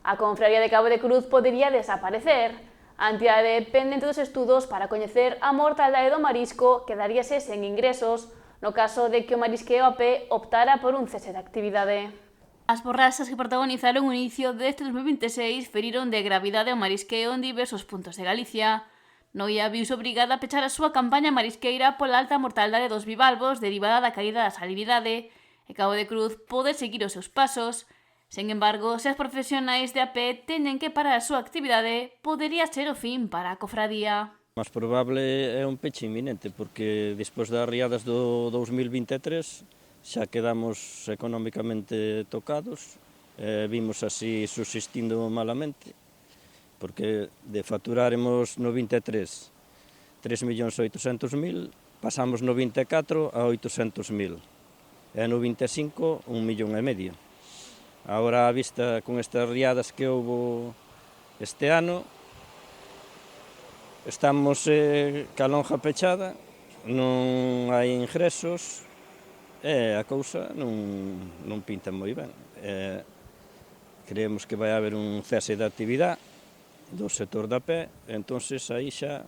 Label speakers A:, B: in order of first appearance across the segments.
A: A Confraría de Cabo de Cruz podería desaparecer. A entidade pendente dos estudos para coñecer a mortalidade do marisco quedaríase sen ingresos no caso de que o Marisqueo AP optara por un cese de actividade. As borrascas que protagonizaron o inicio deste 2026 feriron de gravidade o marisqueo en diversos puntos de Galicia. Noia viuse obrigada a pechar a súa campaña marisqueira pola alta mortalidade dos bivalvos derivada da caída da salinidade, e Cabo de Cruz pode seguir os seus pasos. Sen embargo, se as profesionais de AP teñen que parar a súa actividade, podería ser o fin para a cofradía.
B: O máis probable é un peche inminente, porque despois das riadas do 2023 xa quedamos económicamente tocados, vimos así subsistindo malamente, porque de facturaremos no 23 3.800.000, pasamos no 24 a 800.000, e no 25 1,5 millón. Agora, a vista con estas riadas que houve este ano, estamos ca lonja pechada, non hai ingresos, e a cousa non pinta moi ben. Creemos que vai haber un cese de actividade do sector da pé, entonces aí xa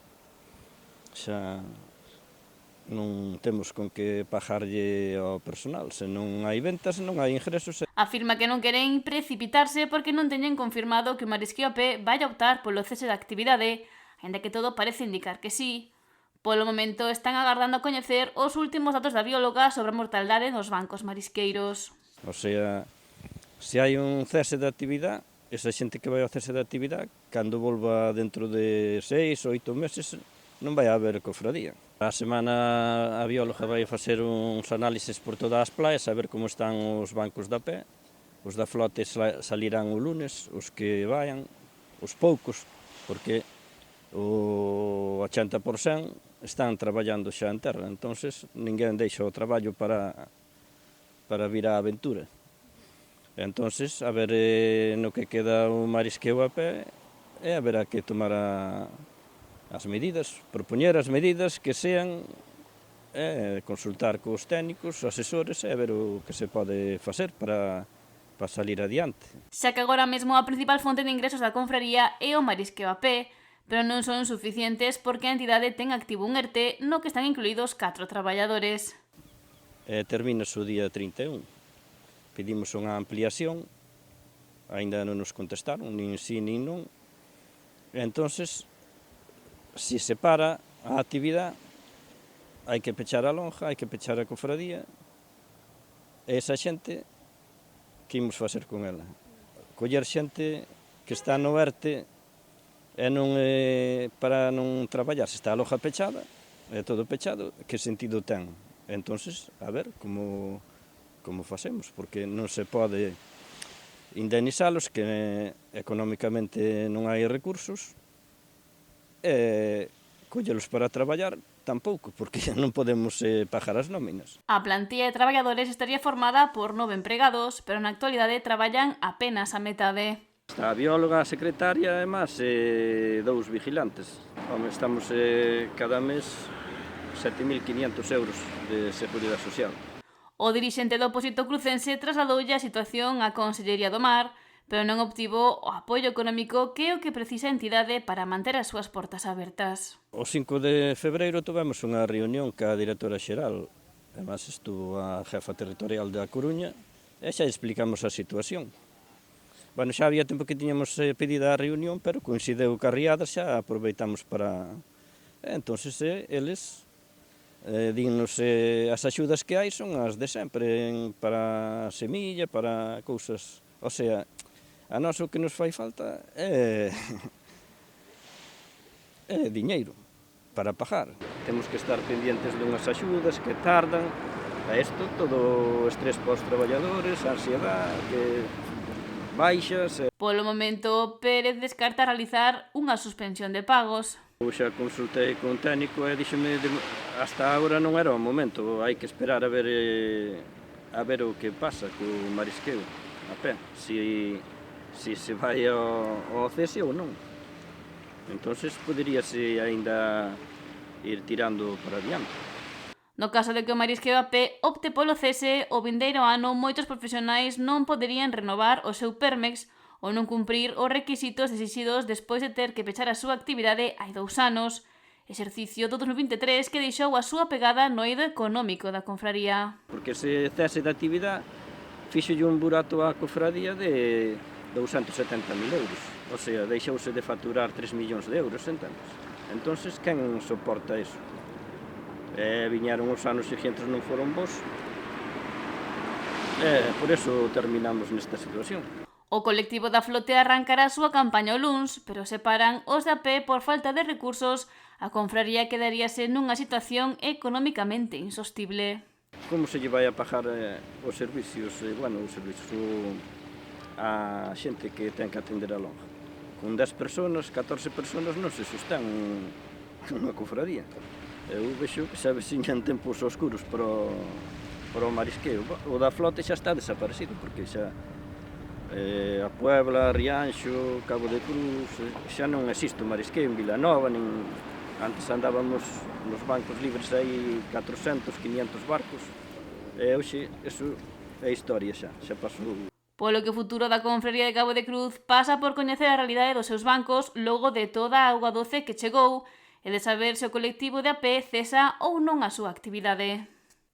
B: non temos con que pagarlle ao personal. Se non hai ventas, non hai ingresos.
A: Afirma que non queren precipitarse porque non teñen confirmado que o Marisqueo AP vai optar polo cese de actividade, aínda que todo parece indicar que sí. Polo momento están agardando a coñecer os últimos datos da bióloga sobre a mortalidade nos bancos marisqueiros.
B: O sea, se hai un cese de actividade, esa xente que vai ao cese de actividade, cando volva dentro de 6 ou 8 meses, non vai haber cofradía. A semana a bióloga vai facer uns análises por todas as playas, a ver como están os bancos da pé. Os da flote salirán o lunes, os que vayan, os poucos, porque o 80% están traballando xa en terra, entonces ninguén deixa o traballo para vir á aventura. Entonces, a ver no que queda o Marisqueo a pé, e haberá que tomar as medidas, propoñer as medidas que sean, consultar cos técnicos, asesores, e ver o que se pode facer para salir adiante.
A: Xa que agora mesmo a principal fonte de ingresos da confraría é o Marisqueo AP, pero non son suficientes porque a entidade ten activo un ERTE no que están incluídos 4 traballadores.
B: Termina o día 31. Pedimos unha ampliación, aínda non nos contestaron, nin sí nin non. Entonces, se se para a actividade, hai que pechar a lonja, hai que pechar a cofradía, e esa xente, que imos facer con ela? Coller xente que está no ERTE e non para non traballar. Se está a loja pechada, é todo pechado, que sentido ten? Entonces, a ver como facemos, porque non se pode indemnizalos, que económicamente non hai recursos, e collelos para traballar tampouco, porque non podemos pagar as nóminas.
A: A plantilla de traballadores estaría formada por 9 empregados, pero na actualidade traballan apenas a metade.
B: Está a bióloga, a secretaria e máis 2 vigilantes. Estamos cada mes 7.500 euros de Seguridade Social.
A: O dirixente do Pósito crucense trasladoulle a situación á Consellería do Mar, pero non obtivo o apoio económico que é o que precisa a entidade para manter as súas portas abertas.
B: O 5 de febreiro tivemos unha reunión ca directora xeral, además estuvo a jefa territorial da Coruña, e xa explicamos a situación. Bueno, xa había tempo que tiñamos pedido a reunión, pero coincideu ca riada, xa aproveitamos para... Entonces, eles dinnos as axudas que hai son as de sempre, para semilla, para cousas... O sea, a nós o que nos fai falta é diñeiro para pagar. Temos que estar pendientes dunhas axudas que tardan, a isto todo o estrés para os traballadores, a ansiedade, que baixas...
A: Polo momento, Pérez descarta realizar unha suspensión de pagos.
B: Eu xa consultei con técnico e díxome hasta agora non era o momento, hai que esperar a ver o que pasa co Marisqueo a pé, se se vai ao cese ou non. Entonces poderíase aínda ir tirando para adiante.
A: No caso de que o Marisqueo AP opte polo cese, o vindeiro ano moitos profesionais non poderían renovar o seu Permex ou non cumprir os requisitos exixidos despois de ter que pechar a súa actividade hai 2 anos, exercicio do 2023 que deixou a súa pegada no eido económico da confraría.
B: Porque ese cese de actividade fixolle un burato á cofradía de 270.000 euros, o sea, deixouse de facturar 3 millóns de euros, entendes? Entonces, quen soporta eso? Viñeron os anos seguintes, non foron bons, por eso terminamos nesta situación.
A: O colectivo da flote arrancará a súa campaña o luns, pero separan os de a pé por falta de recursos, a confraría quedaríase nunha situación económicamente insostible.
B: Como se lle vai a pagar os servicios, a xente que ten que atender a longa? Con 10 personas, 14 personas non se sostén unha cofradía. Eu vexo que se aveciñan tempos oscuros para o marisqueo. O da flote xa está desaparecido, porque xa a Puebla, Rianxo, Cabo de Cruz, xa non existe o marisqueo en Vilanova, nin antes andábamos nos bancos libres aí 400, 500 barcos, e hoxe eso é historia xa pasou.
A: Polo que o futuro da confraría de Cabo de Cruz pasa por coñecer a realidade dos seus bancos logo de toda a auga doce que chegou e de saber se o colectivo de a pé cesa ou non a súa actividade.